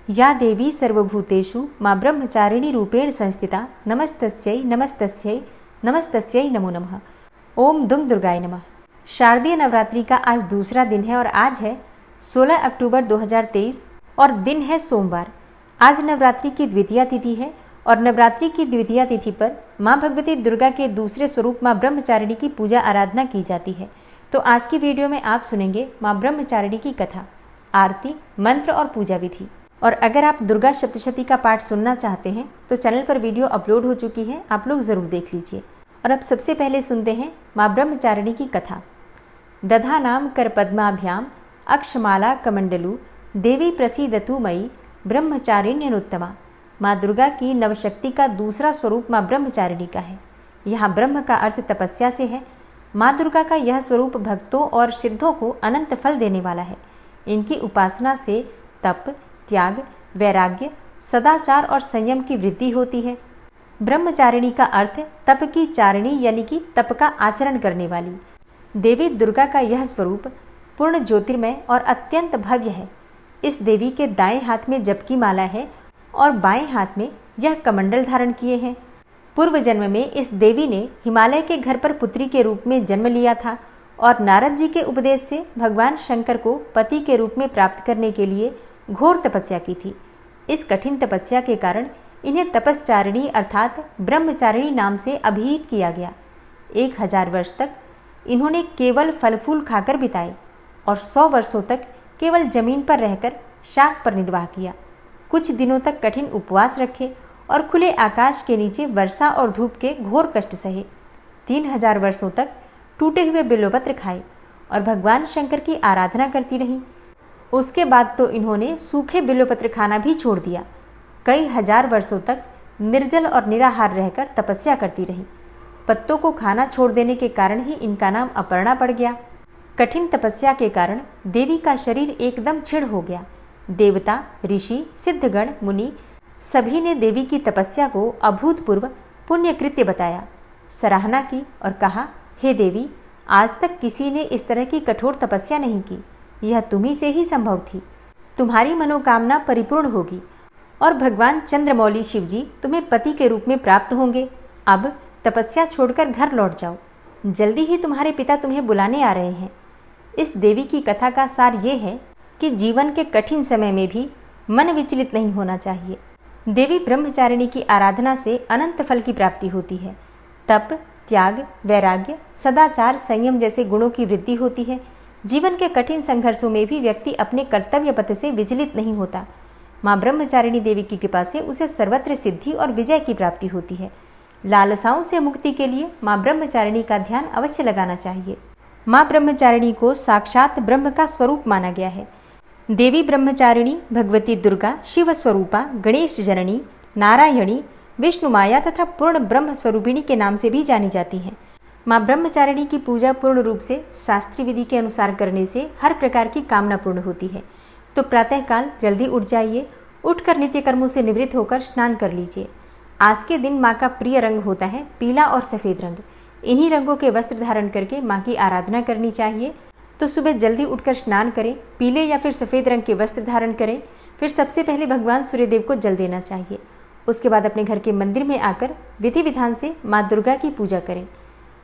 या देवी सर्वभूतेषु मां ब्रह्मचारिणी रूपेण संस्थिता नमस्तस्यै नमस्तस्यै नमस्तस्यै नमो नमः। ओम दुंग दुर्गाय नमः। शारदीय नवरात्रि का आज दूसरा दिन है और आज है 16 अक्टूबर 2023 और दिन है सोमवार। आज नवरात्रि की द्वितीया तिथि है और नवरात्रि की द्वितीया तिथि पर मां भगवती दुर्गा के दूसरे स्वरूप मां ब्रह्मचारिणी की पूजा आराधना की जाती है। तो आज की वीडियो में आप सुनेंगे मां ब्रह्मचारिणी की कथा, आरती, मंत्र और पूजा विधि। और अगर आप दुर्गा सप्तशती का पाठ सुनना चाहते हैं तो चैनल पर वीडियो अपलोड हो चुकी है, आप लोग ज़रूर देख लीजिए। और अब सबसे पहले सुनते हैं मां ब्रह्मचारिणी की कथा। दधानाम कर पद्माभ्याम अक्षमाला कमंडलू देवी प्रसीदतु मयि ब्रह्मचारिण्यनुत्तमा। माँ दुर्गा की नवशक्ति का दूसरा स्वरूप माँ ब्रह्मचारिणी का है। यहाँ ब्रह्म का अर्थ तपस्या से है। माँ दुर्गा का यह स्वरूप भक्तों और सिद्धों को अनंत फल देने वाला है। इनकी उपासना से तप, त्याग, वैराग्य, सदाचार और संयम की वृद्धि होती है। ब्रह्मचारिणी का अर्थ तप की चारिणी यानी कि तप का आचरण करने वाली। देवी दुर्गा का यह स्वरूप पूर्ण ज्योतिर्मय और अत्यंत भव्य है। इस देवी के दाएं हाथ में जप की माला है और बाएं हाथ में यह कमंडल धारण किए हैं। पूर्व जन्म में इस देवी ने हिमालय के घर पर पुत्री के रूप में जन्म लिया था और नारद जी के उपदेश से भगवान शंकर को पति के रूप में प्राप्त करने के लिए घोर तपस्या की थी। इस कठिन तपस्या के कारण इन्हें तपस्चारिणी अर्थात ब्रह्मचारिणी नाम से अभिहित किया गया। 1000 वर्ष तक इन्होंने केवल फल फूल खाकर बिताए और 100 वर्षों तक केवल जमीन पर रहकर शाक पर निर्वाह किया। कुछ दिनों तक कठिन उपवास रखे और खुले आकाश के नीचे वर्षा और धूप के घोर कष्ट सहे। 3000 वर्षों तक टूटे हुए बिल्वपत्र खाए और भगवान शंकर की आराधना करती रहीं। उसके बाद तो इन्होंने सूखे बिल्वपत्र खाना भी छोड़ दिया। कई हजार वर्षों तक निर्जल और निराहार रहकर तपस्या करती रहीं। पत्तों को खाना छोड़ देने के कारण ही इनका नाम अपर्णा पड़ गया। कठिन तपस्या के कारण देवी का शरीर एकदम क्षीण हो गया। देवता, ऋषि, सिद्धगण, मुनि सभी ने देवी की तपस्या को अभूतपूर्व पुण्य कृत्य बताया, सराहना की और कहा, हे देवी, आज तक किसी ने इस तरह की कठोर तपस्या नहीं की। यह तुम्ही से ही संभव थी। तुम्हारी मनोकामना परिपूर्ण होगी और भगवान चंद्रमौली शिव जी तुम्हें पति के रूप में प्राप्त होंगे। अब तपस्या छोड़कर घर लौट जाओ, जल्दी ही तुम्हारे पिता तुम्हें बुलाने आ रहे हैं। इस देवी की कथा का सार ये है कि जीवन के कठिन समय में भी मन विचलित नहीं होना चाहिए। देवी ब्रह्मचारिणी की आराधना से अनंत फल की प्राप्ति होती है। तप, त्याग, वैराग्य, सदाचार, संयम जैसे गुणों की वृद्धि होती है। जीवन के कठिन संघर्षों में भी व्यक्ति अपने कर्तव्य पथ से विचलित नहीं होता। माँ ब्रह्मचारिणी देवी की कृपा से उसे सर्वत्र सिद्धि और विजय की प्राप्ति होती है। लालसाओं से मुक्ति के लिए माँ ब्रह्मचारिणी का ध्यान अवश्य लगाना चाहिए। माँ ब्रह्मचारिणी को साक्षात ब्रह्म का स्वरूप माना गया है। देवी ब्रह्मचारिणी भगवती दुर्गा शिव स्वरूपा, गणेश जननी, नारायणी, विष्णु माया तथा पूर्ण ब्रह्म स्वरूपिणी के नाम से भी जानी जाती हैं। माँ ब्रह्मचारिणी की पूजा पूर्ण रूप से शास्त्रीय विधि के अनुसार करने से हर प्रकार की कामना पूर्ण होती है। तो प्रातःकाल जल्दी उठ जाइए, उठकर नित्य कर्मों से निवृत्त होकर स्नान कर लीजिए। आज के दिन माँ का प्रिय रंग होता है पीला और सफ़ेद रंग। इन्हीं रंगों के वस्त्र धारण करके माँ की आराधना करनी चाहिए। तो सुबह जल्दी उठकर स्नान करें, पीले या फिर सफ़ेद रंग के वस्त्र धारण करें। फिर सबसे पहले भगवान सूर्यदेव को जल देना चाहिए। उसके बाद अपने घर के मंदिर में आकर विधि विधान से माँ दुर्गा की पूजा करें।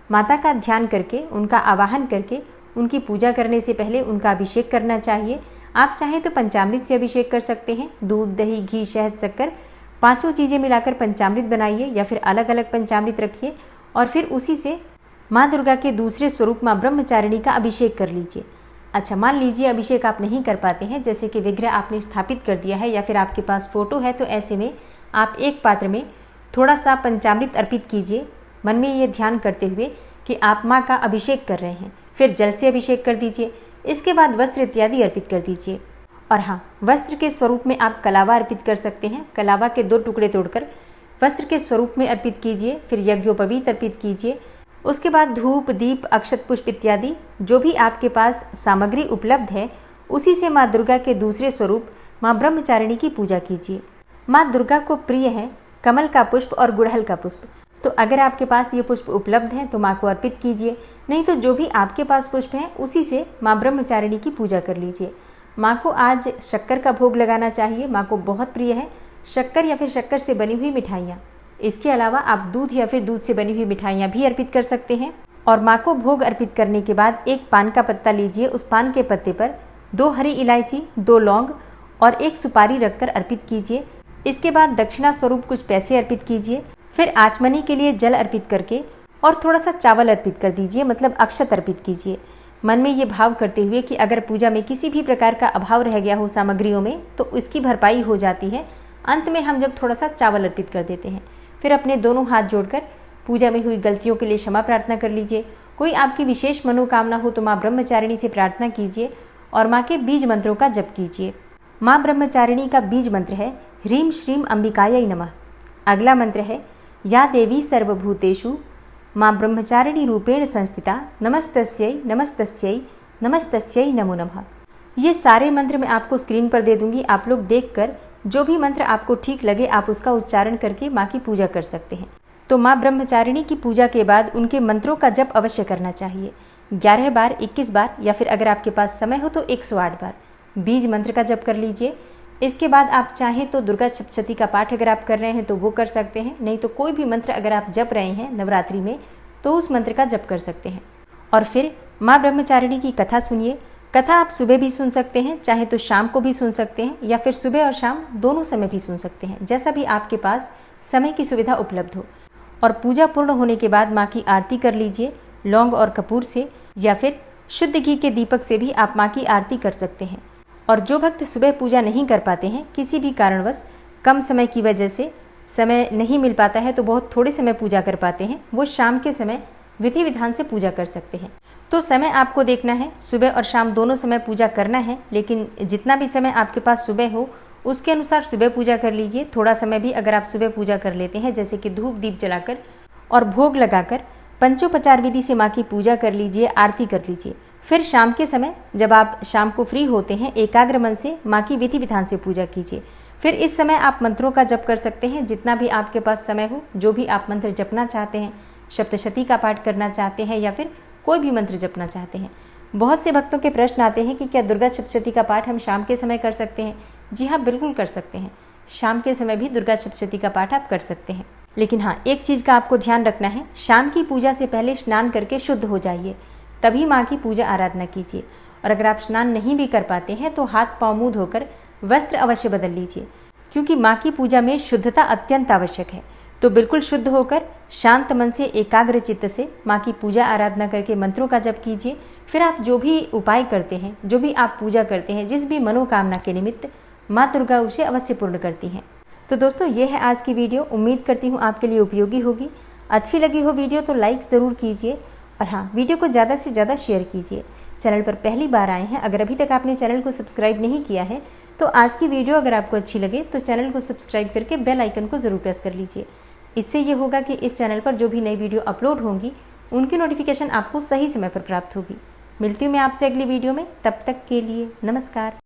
माता का ध्यान करके, उनका आवाहन करके, उनकी पूजा करने से पहले उनका अभिषेक करना चाहिए। आप चाहें तो पंचामृत से अभिषेक कर सकते हैं। दूध, दही, घी, शहद, शक्कर पांचों चीज़ें मिलाकर पंचामृत बनाइए या फिर अलग अलग पंचामृत रखिए और फिर उसी से माँ दुर्गा के दूसरे स्वरूप माँ ब्रह्मचारिणी का अभिषेक कर लीजिए। अच्छा, मान लीजिए अभिषेक आप नहीं कर पाते हैं, जैसे कि विग्रह आपने स्थापित कर दिया है या फिर आपके पास फोटो है, तो ऐसे में आप एक पात्र में थोड़ा सा पंचामृत अर्पित कीजिए, मन में ये ध्यान करते हुए कि आप माँ का अभिषेक कर रहे हैं। फिर जल से अभिषेक कर दीजिए। इसके बाद वस्त्र इत्यादि अर्पित कर दीजिए। और हाँ, वस्त्र के स्वरूप में आप कलावा अर्पित कर सकते हैं। कलावा के 2 टुकड़े तोड़कर वस्त्र के स्वरूप में अर्पित कीजिए। फिर यज्ञोपवीत अर्पित कीजिए। उसके बाद धूप, दीप, अक्षत, पुष्प इत्यादि जो भी आपके पास सामग्री उपलब्ध है, उसी से माँ दुर्गा के दूसरे स्वरूप माँ ब्रह्मचारिणी की पूजा कीजिए। माँ दुर्गा को प्रिय है कमल का पुष्प और गुड़हल का पुष्प। तो अगर आपके पास ये पुष्प उपलब्ध हैं तो माँ को अर्पित कीजिए, नहीं तो जो भी आपके पास पुष्प हैं उसी से माँ ब्रह्मचारिणी की पूजा कर लीजिए। माँ को आज शक्कर का भोग लगाना चाहिए। माँ को बहुत प्रिय है शक्कर या फिर शक्कर से बनी हुई मिठाइयाँ। इसके अलावा आप दूध या फिर दूध से बनी हुई मिठाइयाँ भी अर्पित कर सकते हैं। और माँ को भोग अर्पित करने के बाद एक पान का पत्ता लीजिए, उस पान के पत्ते पर 2 हरी इलायची, 2 लौंग और 1 सुपारी रखकर अर्पित कीजिए। इसके बाद दक्षिणा स्वरूप कुछ पैसे अर्पित कीजिए। फिर आचमनी के लिए जल अर्पित करके और थोड़ा सा चावल अर्पित कर दीजिए, मतलब अक्षत अर्पित कीजिए। मन में ये भाव करते हुए कि अगर पूजा में किसी भी प्रकार का अभाव रह गया हो सामग्रियों में तो उसकी भरपाई हो जाती है। अंत में हम जब थोड़ा सा चावल अर्पित कर देते हैं। फिर अपने दोनों हाथ जोड़कर पूजा में हुई गलतियों के लिए क्षमा प्रार्थना कर लीजिए। कोई आपकी विशेष मनोकामना हो तो माँ ब्रह्मचारिणी से प्रार्थना कीजिए और माँ के बीज मंत्रों का जप कीजिए। माँ ब्रह्मचारिणी का बीज मंत्र है ह्रीं श्रीं अंबिकायै नमः। अगला मंत्र है या देवी सर्वभूतेषु माँ ब्रह्मचारिणी रूपेण संस्थिता नमस्तस्यै नमस्तस्यै नमस्तस्यै नमो नमः। ये सारे मंत्र मैं आपको स्क्रीन पर दे दूंगी। आप लोग देखकर जो भी मंत्र आपको ठीक लगे आप उसका उच्चारण करके माँ की पूजा कर सकते हैं। तो माँ ब्रह्मचारिणी की पूजा के बाद उनके मंत्रों का जप अवश्य करना चाहिए। 11 बार, 21 बार या फिर अगर आपके पास समय हो तो 108 बार बीज मंत्र का जप कर लीजिए। इसके बाद आप चाहें तो दुर्गा सप्तशती का पाठ अगर आप कर रहे हैं तो वो कर सकते हैं, नहीं तो कोई भी मंत्र अगर आप जप रहे हैं नवरात्रि में तो उस मंत्र का जप कर सकते हैं। और फिर माँ ब्रह्मचारिणी की कथा सुनिए। कथा आप सुबह भी सुन सकते हैं, चाहे तो शाम को भी सुन सकते हैं या फिर सुबह और शाम दोनों समय भी सुन सकते हैं, जैसा भी आपके पास समय की सुविधा उपलब्ध हो। और पूजा पूर्ण होने के बाद माँ की आरती कर लीजिए लौंग और कपूर से, या फिर शुद्ध घी के दीपक से भी आप माँ की आरती कर सकते हैं। और जो भक्त सुबह पूजा नहीं कर पाते हैं, किसी भी कारणवश कम समय की वजह से समय नहीं मिल पाता है तो बहुत थोड़े समय पूजा कर पाते हैं, वो शाम के समय विधि विधान से पूजा कर सकते हैं। तो समय आपको देखना है, सुबह और शाम दोनों समय पूजा करना है, लेकिन जितना भी समय आपके पास सुबह हो उसके अनुसार सुबह पूजा कर लीजिए। थोड़ा समय भी अगर आप सुबह पूजा कर लेते हैं, जैसे कि धूप दीप जलाकर और भोग लगाकर पंचोपचार विधि से माँ की पूजा कर लीजिए, आरती कर लीजिए। फिर शाम के समय जब आप शाम को फ्री होते हैं, एकाग्र मन से माँ की विधि विधान से पूजा कीजिए। फिर इस समय आप मंत्रों का जप कर सकते हैं, जितना भी आपके पास समय हो, जो भी आप मंत्र जपना चाहते हैं, सप्तशती का पाठ करना चाहते हैं या फिर कोई भी मंत्र जपना चाहते हैं। बहुत से भक्तों के प्रश्न आते हैं कि क्या दुर्गा सप्तशती का पाठ हम शाम के समय कर सकते हैं? जी हाँ, बिल्कुल कर सकते हैं। शाम के समय भी दुर्गा सप्तशती का पाठ आप कर सकते हैं। लेकिन हाँ, एक चीज़ का आपको ध्यान रखना है, शाम की पूजा से पहले स्नान करके शुद्ध हो जाइए, तभी माँ की पूजा आराधना कीजिए। और अगर आप स्नान नहीं भी कर पाते हैं तो हाथ पाँव मुँह धोकर वस्त्र अवश्य बदल लीजिए, क्योंकि माँ की पूजा में शुद्धता अत्यंत आवश्यक है। तो बिल्कुल शुद्ध होकर शांत मन से एकाग्र चित्त से माँ की पूजा आराधना करके मंत्रों का जप कीजिए। फिर आप जो भी उपाय करते हैं, जो भी आप पूजा करते हैं, जिस भी मनोकामना के निमित्त, माँ दुर्गा उसे अवश्य पूर्ण करती हैं। तो दोस्तों, ये है आज की वीडियो। उम्मीद करती हूँ आपके लिए उपयोगी होगी। अच्छी लगी हो वीडियो तो लाइक ज़रूर कीजिए और हाँ, वीडियो को ज़्यादा से ज़्यादा शेयर कीजिए। चैनल पर पहली बार आए हैं, अगर अभी तक आपने चैनल को सब्सक्राइब नहीं किया है तो आज की वीडियो अगर आपको अच्छी लगे तो चैनल को सब्सक्राइब करके बेल आइकन को ज़रूर प्रेस कर लीजिए। इससे ये होगा कि इस चैनल पर जो भी नई वीडियो अपलोड होंगी उनकी नोटिफिकेशन आपको सही समय पर प्राप्त होगी। मिलती हूँ मैं आपसे अगली वीडियो में, तब तक के लिए नमस्कार।